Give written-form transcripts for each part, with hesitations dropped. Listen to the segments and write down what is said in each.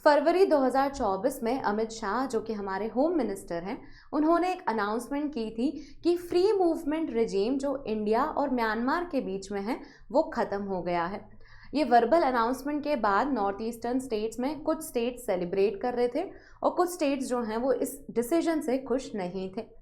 फरवरी 2024 में अमित शाह, जो कि हमारे होम मिनिस्टर हैं, उन्होंने एक अनाउंसमेंट की थी कि फ्री मूवमेंट रिजीम जो इंडिया और म्यांमार के बीच में है वो ख़त्म हो गया है। ये वर्बल अनाउंसमेंट के बाद नॉर्थ ईस्टर्न स्टेट्स में कुछ स्टेट्स सेलिब्रेट कर रहे थे और कुछ स्टेट्स जो हैं वो इस डिसीजन से खुश नहीं थे।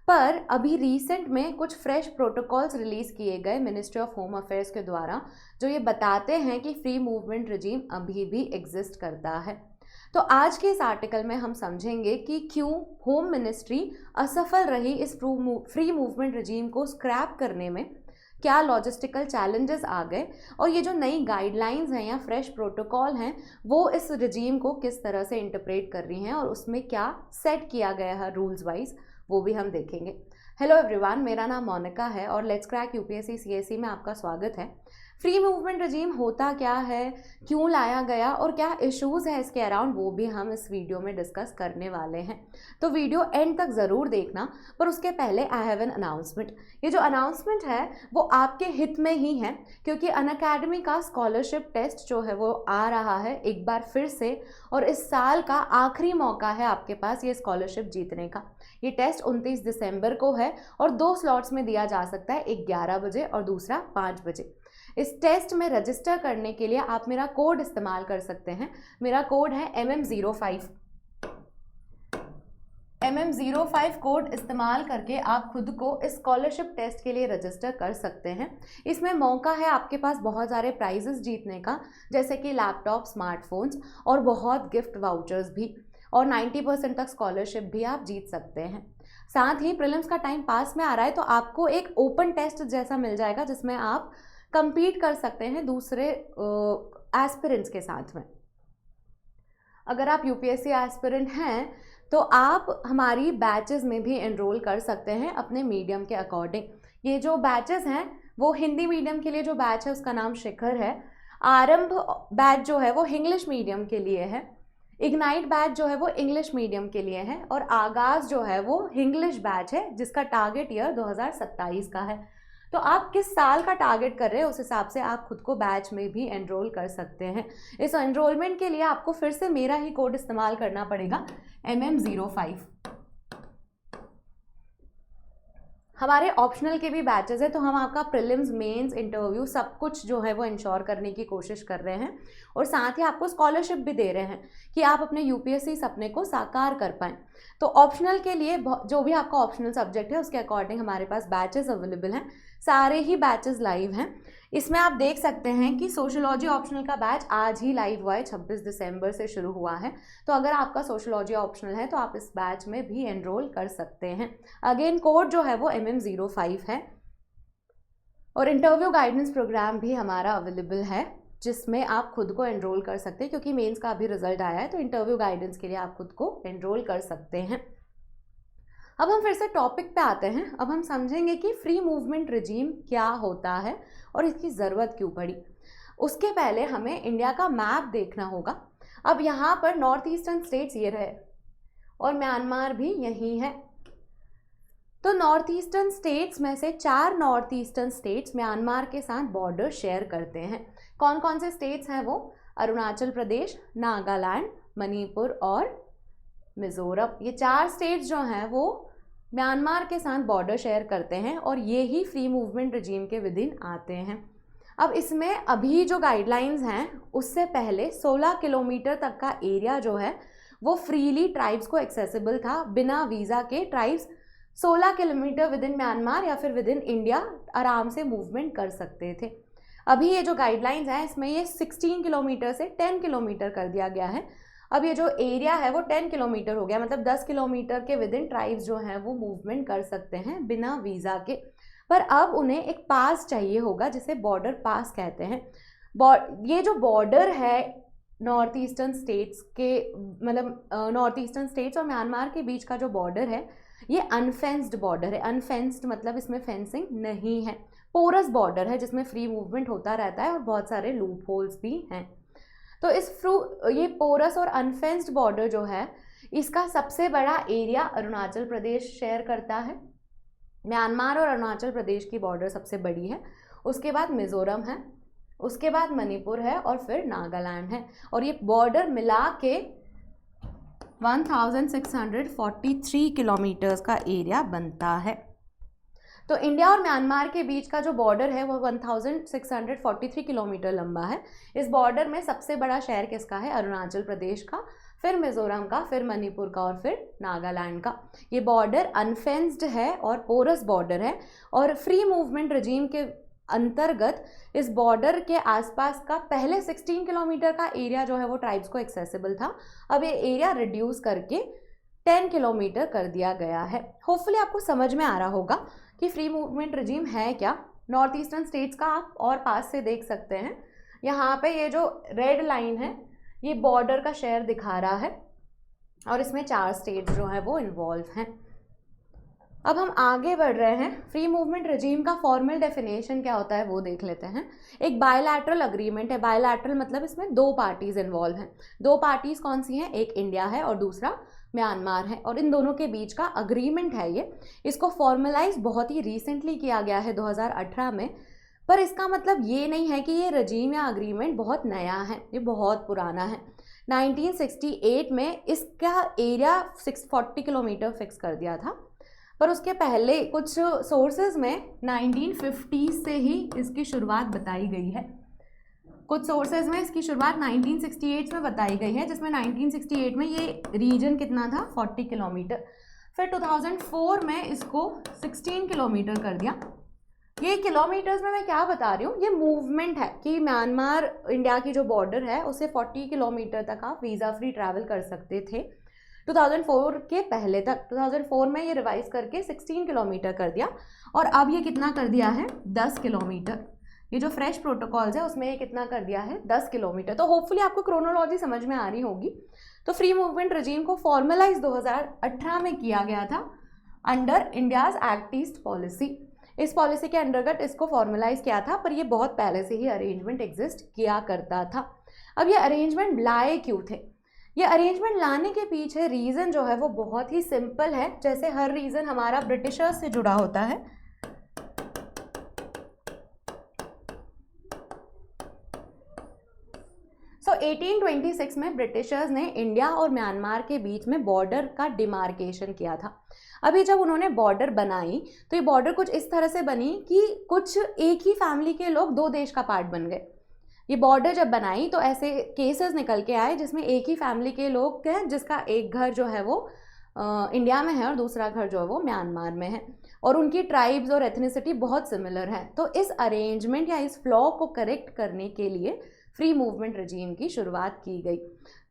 पर अभी रिसेंट में कुछ फ्रेश प्रोटोकॉल्स रिलीज़ किए गए मिनिस्ट्री ऑफ होम अफेयर्स के द्वारा, जो ये बताते हैं कि फ्री मूवमेंट रिजीम अभी भी एग्जिस्ट करता है। तो आज के इस आर्टिकल में हम समझेंगे कि क्यों होम मिनिस्ट्री असफल रही इस फ्री मूवमेंट रिजीम को स्क्रैप करने में, क्या लॉजिस्टिकल चैलेंजेस आ गए और ये जो नई गाइडलाइंस हैं या फ्रेश प्रोटोकॉल हैं वो इस रिजीम को किस तरह से इंटरप्रेट कर रही हैं और उसमें क्या सेट किया गया है रूल्स वाइज, वो भी हम देखेंगे। हेलो एवरीवन, मेरा नाम मोनिका है और लेट्स क्रैक यूपीएससी सीएसई में आपका स्वागत है। फ्री मूवमेंट रजीम होता क्या है, क्यों लाया गया और क्या इश्यूज़ है इसके अराउंड, वो भी हम इस वीडियो में डिस्कस करने वाले हैं। तो वीडियो एंड तक ज़रूर देखना। पर उसके पहले आई हैव एन अनाउंसमेंट। ये जो अनाउंसमेंट है वो आपके हित में ही है, क्योंकि अनअकैडमी का स्कॉलरशिप टेस्ट जो है वो आ रहा है एक बार फिर से, और इस साल का आखिरी मौका है आपके पास ये स्कॉलरशिप जीतने का। ये टेस्ट 29 दिसंबर को है और 2 स्लॉट्स में दिया जा सकता है, एक 11 बजे और दूसरा 5 बजे। इस टेस्ट में रजिस्टर करने के लिए आप मेरा कोड इस्तेमाल कर सकते हैं। मेरा कोड है MM05। MM05 कोड इस्तेमाल करके आप खुद को इस स्कॉलरशिप टेस्ट के लिए रजिस्टर कर सकते हैं। इसमें मौका है आपके पास बहुत सारे प्राइजेस जीतने का, जैसे कि लैपटॉप, स्मार्टफोन्स और बहुत गिफ्ट वाउचर्स भी, और 90% तक स्कॉलरशिप भी आप जीत सकते हैं। साथ ही प्रीलिम्स का टाइम पास में आ रहा है तो आपको एक ओपन टेस्ट जैसा मिल जाएगा जिसमें आप compete कर सकते हैं दूसरे एस्पिरेंट्स के साथ में। अगर आप यूपीएससी एस्पिरेंट हैं तो आप हमारी बैचेस में भी एनरोल कर सकते हैं अपने मीडियम के अकॉर्डिंग। ये जो बैचेस हैं वो हिंदी मीडियम के लिए जो बैच है उसका नाम शिखर है, आरंभ बैच जो है वो इंग्लिश मीडियम के लिए है, इग्नाइट बैच जो है वो इंग्लिश मीडियम के लिए है, और आगाज़ जो है वो इंग्लिश बैच है जिसका टारगेट ईयर 2027 का है। तो आप किस साल का टारगेट कर रहे हैं उस हिसाब से आप खुद को बैच में भी एनरोल कर सकते हैं। इस एनरोलमेंट के लिए आपको फिर से मेरा ही कोड इस्तेमाल करना पड़ेगा, MM05। हमारे ऑप्शनल के भी बैचेस है तो हम आपका प्रीलिम्स, मेंस, इंटरव्यू सब कुछ जो है वो इंश्योर करने की कोशिश कर रहे हैं, और साथ ही आपको स्कॉलरशिप भी दे रहे हैं कि आप अपने यूपीएससी सपने को साकार कर पाएँ। तो ऑप्शनल के लिए जो भी आपका ऑप्शनल सब्जेक्ट है उसके अकॉर्डिंग हमारे पास बैचेस अवेलेबल हैं। सारे ही बैचेस लाइव हैं। इसमें आप देख सकते हैं कि सोशोलॉजी ऑप्शनल का बैच आज ही लाइव हुआ है, 26 दिसंबर से शुरू हुआ है। तो अगर आपका सोशोलॉजी ऑप्शनल है तो आप इस बैच में भी एनरोल कर सकते हैं। अगेन कोड जो है वो MM05 है, और इंटरव्यू गाइडेंस प्रोग्राम भी हमारा अवेलेबल है जिसमें आप खुद को एनरोल कर सकते हैं, क्योंकि मेंस का अभी रिजल्ट आया है तो इंटरव्यू गाइडेंस के लिए आप खुद को एनरोल कर सकते हैं। अब हम फिर से टॉपिक पे आते हैं। अब हम समझेंगे कि फ्री मूवमेंट रिजीम क्या होता है और इसकी ज़रूरत क्यों पड़ी। उसके पहले हमें इंडिया का मैप देखना होगा। अब यहाँ पर नॉर्थ ईस्टर्न स्टेट्स ये रहे और म्यांमार भी यही है। तो नॉर्थ ईस्टर्न स्टेट्स में से 4 नॉर्थ ईस्टर्न स्टेट्स म्यांमार के साथ बॉर्डर शेयर करते हैं। कौन कौन से स्टेट्स हैं वो? अरुणाचल प्रदेश, नागालैंड, मणिपुर और मिज़ोरम। ये 4 स्टेट्स जो हैं वो म्यांमार के साथ बॉर्डर शेयर करते हैं और ये ही फ्री मूवमेंट रिजीम के विदिन आते हैं। अब इसमें अभी जो गाइडलाइंस हैं उससे पहले 16 किलोमीटर तक का एरिया जो है वो फ्रीली ट्राइब्स को एक्सेसिबल था। बिना वीज़ा के ट्राइब्स 16 किलोमीटर विदिन म्यांमार या फिर विदिन इंडिया आराम से मूवमेंट कर सकते थे। अभी ये जो गाइडलाइंस हैं इसमें ये 16 किलोमीटर से 10 किलोमीटर कर दिया गया है। अब ये जो एरिया है वो 10 किलोमीटर हो गया, मतलब 10 किलोमीटर के विदिन ट्राइब्स जो हैं वो मूवमेंट कर सकते हैं बिना वीज़ा के। पर अब उन्हें एक पास चाहिए होगा जिसे बॉर्डर पास कहते हैं। ये जो बॉर्डर है नॉर्थ ईस्टर्न स्टेट्स के, मतलब नॉर्थ ईस्टर्न स्टेट्स और म्यांमार के बीच का जो बॉर्डर है ये अनफेंस्ड बॉर्डर है। अनफेंस्ड मतलब इसमें फेंसिंग नहीं है, पोरस बॉर्डर है जिसमें फ्री मूवमेंट होता रहता है और बहुत सारे लूप होल्स भी हैं। तो ये पोरस और अनफेंस्ड बॉर्डर जो है इसका सबसे बड़ा एरिया अरुणाचल प्रदेश शेयर करता है। म्यांमार और अरुणाचल प्रदेश की बॉर्डर सबसे बड़ी है। उसके बाद मिज़ोरम है, उसके बाद मणिपुर है और फिर नागालैंड है। और ये बॉर्डर मिला के 1643 किलोमीटर्स का एरिया बनता है। तो इंडिया और म्यांमार के बीच का जो बॉर्डर है वो 1643 किलोमीटर लंबा है। इस बॉर्डर में सबसे बड़ा शहर किसका है? अरुणाचल प्रदेश का, फिर मिजोरम का, फिर मणिपुर का और फिर नागालैंड का। ये बॉर्डर अनफेंस्ड है और पोरस बॉर्डर है और फ्री मूवमेंट रजीम के अंतर्गत इस बॉर्डर के आसपास का पहले 16 किलोमीटर का एरिया जो है वो ट्राइब्स को एक्सेसिबल था। अब ये एरिया रिड्यूस करके 10 किलोमीटर कर दिया गया है। होपफुली आपको समझ में आ रहा होगा कि फ्री मूवमेंट रजीम है क्या। नॉर्थ ईस्टर्न स्टेट्स का आप और पास से देख सकते हैं। यहाँ पे ये जो रेड लाइन है ये बॉर्डर का शेयर दिखा रहा है और इसमें 4 स्टेट जो है वो इन्वॉल्व हैं। अब हम आगे बढ़ रहे हैं। फ्री मूवमेंट रजीम का फॉर्मल डेफिनेशन क्या होता है वो देख लेते हैं। एक बायलैटरल अग्रीमेंट है। बायलैटरल मतलब इसमें 2 पार्टीज इन्वॉल्व हैं। 2 पार्टीज कौन सी हैं? एक इंडिया है और दूसरा म्यांमार है और इन दोनों के बीच का अग्रीमेंट है ये। इसको फॉर्मलाइज बहुत ही रिसेंटली किया गया है 2018 में। पर इसका मतलब ये नहीं है कि ये रजीम या अग्रीमेंट बहुत नया है, ये बहुत पुराना है। 1968 में इसका एरिया 640 किलोमीटर फिक्स कर दिया था, पर उसके पहले कुछ सोर्सेज में 1950 से ही इसकी शुरुआत बताई गई है। कुछ सोर्सेज में इसकी शुरुआत 1968 में बताई गई है, जिसमें 1968 में ये रीजन कितना था? 40 किलोमीटर। फिर 2004 में इसको 16 किलोमीटर कर दिया। ये किलोमीटर्स में मैं क्या बता रही हूँ, ये मूवमेंट है कि म्यांमार इंडिया की जो बॉर्डर है उसे 40 किलोमीटर तक आप वीज़ा फ्री ट्रैवल कर सकते थे 2004 के पहले तक। 2004 में ये रिवाइज करके 16 किलोमीटर कर दिया और अब ये कितना कर दिया है? 10 किलोमीटर। ये जो फ्रेश प्रोटोकॉल्स है उसमें ये कितना कर दिया है? 10 किलोमीटर। तो होपफुली आपको क्रोनोलॉजी समझ में आ रही होगी। तो फ्री मूवमेंट रजीम को फॉर्मलाइज 2018 में किया गया था under India's act east policy. इस पॉलिसी के अंतर्गत इसको फॉर्मलाइज किया था, पर ये बहुत पहले से ही अरेंजमेंट एग्जिस्ट किया करता था। अब ये अरेंजमेंट लाए क्यों थे? ये अरेंजमेंट लाने के पीछे रीज़न जो है वो बहुत ही सिंपल है। जैसे हर रीज़न हमारा ब्रिटिशर्स से जुड़ा होता है। सो 1826 में ब्रिटिशर्स ने इंडिया और म्यांमार के बीच में बॉर्डर का डिमार्केशन किया था। अभी जब उन्होंने बॉर्डर बनाई तो ये बॉर्डर कुछ इस तरह से बनी कि कुछ एक ही फैमिली के लोग 2 देश का पार्ट बन गए। ये बॉर्डर जब बनाई तो ऐसे केसेस निकल के आए जिसमें एक ही फैमिली के लोग हैं जिसका एक घर जो है वो इंडिया में है और दूसरा घर जो है वो म्यांमार में है और उनकी ट्राइब्स और एथनिसिटी बहुत सिमिलर है। तो इस अरेंजमेंट या इस फ्लॉ को करेक्ट करने के लिए फ्री मूवमेंट रजीम की शुरुआत की गई।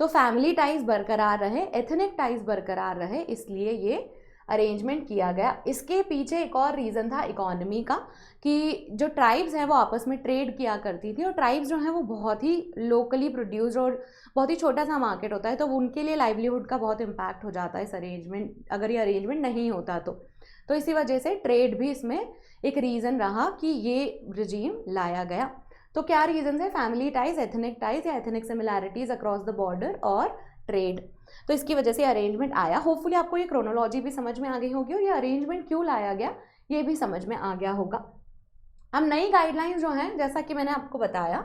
तो फैमिली टाइज बरकरार रहे, एथनिक टाइज बरकरार रहे, इसलिए ये अरेंजमेंट किया गया। इसके पीछे एक और रीज़न था इकोनॉमी का कि जो ट्राइब्स हैं वो आपस में ट्रेड किया करती थी और ट्राइब्स जो हैं वो बहुत ही लोकली प्रोड्यूस्ड और बहुत ही छोटा सा मार्केट होता है, तो उनके लिए लाइवलीहुड का बहुत इम्पैक्ट हो जाता है इस अरेंजमेंट, अगर ये अरेंजमेंट नहीं होता तो इसी वजह से ट्रेड भी इसमें एक रीज़न रहा कि ये रजीम लाया गया। तो क्या रीजन है? फैमिली टाइज, एथनिक टाइज या ethnic similarities across the border और ट्रेड। तो इसकी वजह से अरेंजमेंट आया। होपफुली आपको ये क्रोनोलॉजी भी समझ में आ गई होगी और ये अरेंजमेंट क्यों लाया गया ये भी समझ में आ गया होगा। अब नई गाइडलाइंस जो हैं, जैसा कि मैंने आपको बताया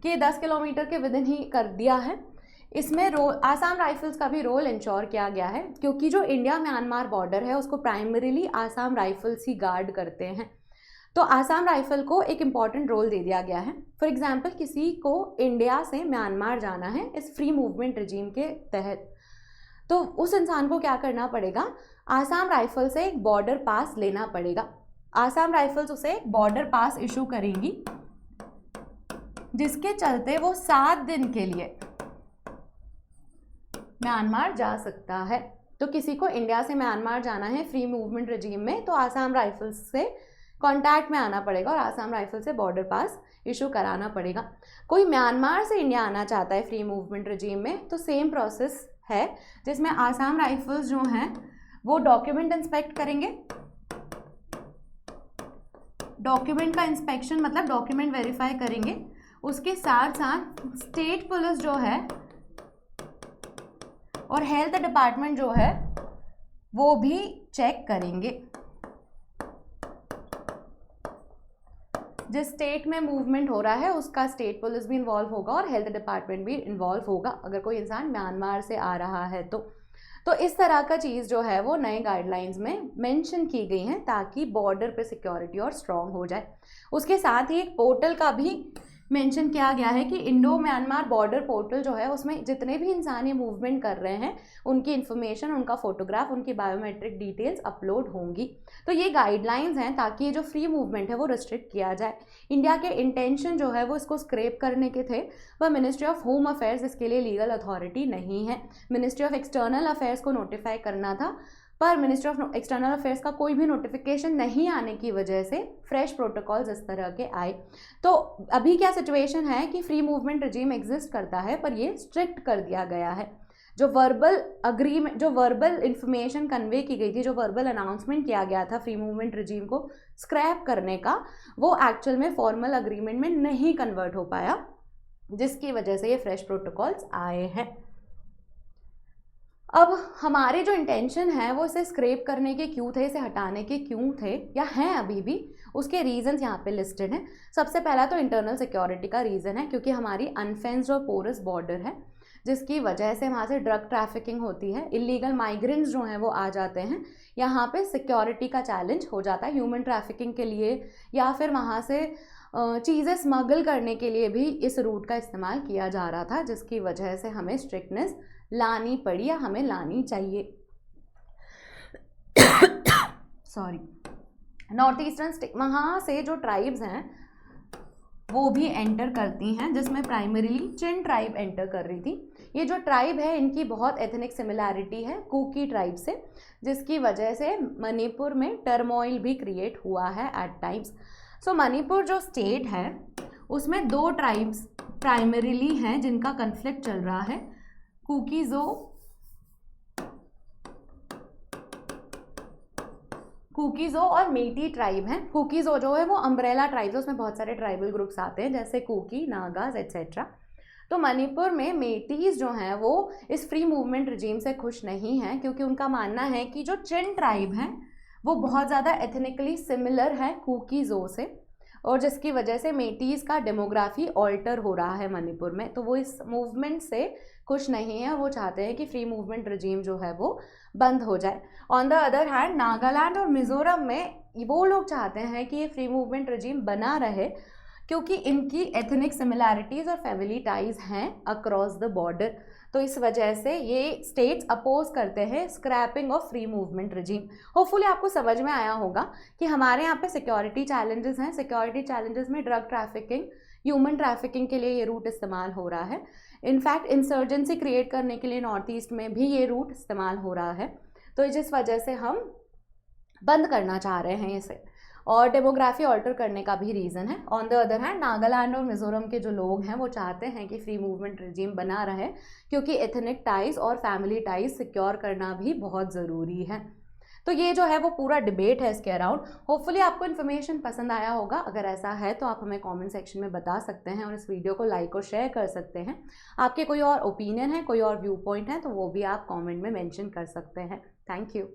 कि 10 किलोमीटर के विदिन ही कर दिया है। इसमें आसाम राइफल्स का भी रोल इंश्योर किया गया है, क्योंकि जो इंडिया म्यांमार बॉर्डर है उसको प्राइमरीली आसाम राइफल्स ही गार्ड करते हैं। तो आसाम राइफल को एक इम्पॉर्टेंट रोल दे दिया गया है। फॉर एग्जांपल किसी को इंडिया से म्यांमार जाना है इस फ्री मूवमेंट रजीम के तहत, तो उस इंसान को क्या करना पड़ेगा? आसाम राइफल से एक बॉर्डर पास लेना पड़ेगा। आसाम राइफल्स उसे बॉर्डर पास इशू करेंगी, जिसके चलते वो 7 दिन के लिए म्यांमार जा सकता है। तो किसी को इंडिया से म्यांमार जाना है फ्री मूवमेंट रजीम में, तो आसाम राइफल्स से कांटेक्ट में आना पड़ेगा और आसाम राइफल से बॉर्डर पास इशू कराना पड़ेगा। कोई म्यांमार से इंडिया आना चाहता है फ्री मूवमेंट रजीम में, तो सेम प्रोसेस है, जिसमें आसाम राइफल्स जो हैं वो डॉक्यूमेंट इंस्पेक्ट करेंगे। डॉक्यूमेंट का इंस्पेक्शन मतलब डॉक्यूमेंट वेरीफाई करेंगे। उसके साथ साथ स्टेट पुलिस जो है और हेल्थ डिपार्टमेंट जो है वो भी चेक करेंगे। जिस स्टेट में मूवमेंट हो रहा है उसका स्टेट पुलिस भी इन्वॉल्व होगा और हेल्थ डिपार्टमेंट भी इन्वॉल्व होगा अगर कोई इंसान म्यांमार से आ रहा है तो इस तरह का चीज़ जो है वो नए गाइडलाइंस में मेंशन की गई हैं ताकि बॉर्डर पे सिक्योरिटी और स्ट्रॉन्ग हो जाए। उसके साथ ही एक पोर्टल का भी मेंशन किया गया है कि इंडो म्यांमार बॉर्डर पोर्टल जो है उसमें जितने भी इंसान ये मूवमेंट कर रहे हैं उनकी इन्फॉर्मेशन, उनका फोटोग्राफ, उनकी बायोमेट्रिक डिटेल्स अपलोड होंगी। तो ये गाइडलाइंस हैं ताकि ये जो फ्री मूवमेंट है वो रिस्ट्रिक्ट किया जाए। इंडिया के इंटेंशन जो है वो इसको स्क्रैप करने के थे, पर मिनिस्ट्री ऑफ होम अफेयर्स इसके लिए लीगल अथॉरिटी नहीं है। मिनिस्ट्री ऑफ एक्सटर्नल अफेयर्स को नोटिफाई करना था, पर मिनिस्ट्री ऑफ एक्सटर्नल अफेयर्स का कोई भी नोटिफिकेशन नहीं आने की वजह से फ्रेश प्रोटोकॉल्स इस तरह के आए। तो अभी क्या सिचुएशन है कि फ्री मूवमेंट रिजीम एग्जिस्ट करता है, पर ये स्ट्रिक्ट कर दिया गया है। जो वर्बल इंफॉर्मेशन कन्वे की गई थी, जो वर्बल अनाउंसमेंट किया गया था फ्री मूवमेंट रिजीम को स्क्रैप करने का, वो एक्चुअल में फॉर्मल अग्रीमेंट में नहीं कन्वर्ट हो पाया, जिसकी वजह से ये फ्रेश प्रोटोकॉल्स आए हैं। अब हमारे जो इंटेंशन है वो इसे स्क्रैप करने के क्यों थे, इसे हटाने के क्यों थे या हैं अभी भी, उसके रीजंस यहाँ पे लिस्टेड हैं। सबसे पहला तो इंटरनल सिक्योरिटी का रीज़न है, क्योंकि हमारी अनफेंस्ड और पोरस बॉर्डर है, जिसकी वजह से वहाँ से ड्रग ट्रैफिकिंग होती है, इलीगल माइग्रेंट्स जो हैं वो आ जाते हैं। यहाँ पे सिक्योरिटी का चैलेंज हो जाता है ह्यूमन ट्रैफिकिंग के लिए, या फिर वहाँ से चीज़ें स्मगल करने के लिए भी इस रूट का इस्तेमाल किया जा रहा था, जिसकी वजह से हमें स्ट्रिक्टनेस लानी पड़ी या हमें लानी चाहिए। सॉरी। नॉर्थ ईस्टर्न स्टेट, वहाँ से जो ट्राइब्स हैं वो भी एंटर करती हैं, जिसमें प्राइमरीली चिन ट्राइब एंटर कर रही थी। ये जो ट्राइब है इनकी बहुत एथनिक सिमिलैरिटी है कुकी ट्राइब से, जिसकी वजह से मणिपुर में टर्मोइल भी क्रिएट हुआ है एट टाइम्स। सो मणिपुर जो स्टेट है उसमें दो ट्राइब्स प्राइमरीली हैं जिनका कन्फ्लिक्ट चल रहा है, कुकीज़ो और मेटी ट्राइब हैं। कुकीज़ो जो है वो अम्ब्रेला ट्राइब्स है, उसमें बहुत सारे ट्राइबल ग्रुप्स आते हैं जैसे कुकी, नागाज एट्सेट्रा। तो मणिपुर में मेटीज़ जो हैं वो इस फ्री मूवमेंट रिजीम से खुश नहीं हैं, क्योंकि उनका मानना है कि जो चिन ट्राइब हैं वो बहुत ज़्यादा एथनिकली सिमिलर है कुकीज़ो से, और जिसकी वजह से मेटीज़ का डेमोग्राफी ऑल्टर हो रहा है मणिपुर में। तो वो इस मूवमेंट से खुश नहीं है, वो चाहते हैं कि फ्री मूवमेंट रिजीम जो है वो बंद हो जाए। On the other hand Nagaland और मिज़ोरम में वो लोग चाहते हैं कि ये फ्री मूवमेंट रिजीम बना रहे, क्योंकि इनकी एथनिक सिमिलैरिटीज़ और फैमिली टाइज हैं अक्रॉस द बॉर्डर। तो इस वजह से ये स्टेट्स अपोज करते हैं scrapping of free movement regime. Hopefully आपको समझ में आया होगा कि हमारे यहाँ पे सिक्योरिटी चैलेंजेस हैं। सिक्योरिटी चैलेंजेस में ड्रग ट्रैफिकिंग, ह्यूमन ट्रैफिकिंग के लिए ये रूट इस्तेमाल हो रहा है। इनफैक्ट इंसर्जेंसी क्रिएट करने के लिए नॉर्थ ईस्ट में भी ये रूट इस्तेमाल हो रहा है। तो जिस वजह से हम बंद करना चाह रहे हैं इसे, और डेमोग्राफी ऑल्टर करने का भी रीज़न है। On the other hand Nagaland और मिज़ोरम के जो लोग हैं वो चाहते हैं कि फ्री मूवमेंट रिजीम बना रहे, क्योंकि एथनिक टाइज और फैमिली टाइज सिक्योर करना भी बहुत ज़रूरी है। तो ये जो है वो पूरा डिबेट है इसके अराउंड। होपफुली आपको इन्फॉर्मेशन पसंद आया होगा। अगर ऐसा है तो आप हमें कमेंट सेक्शन में बता सकते हैं और इस वीडियो को लाइक और शेयर कर सकते हैं। आपके कोई और ओपिनियन है, कोई और व्यू पॉइंट है तो वो भी आप कमेंट में मेंशन कर सकते हैं। Thank you.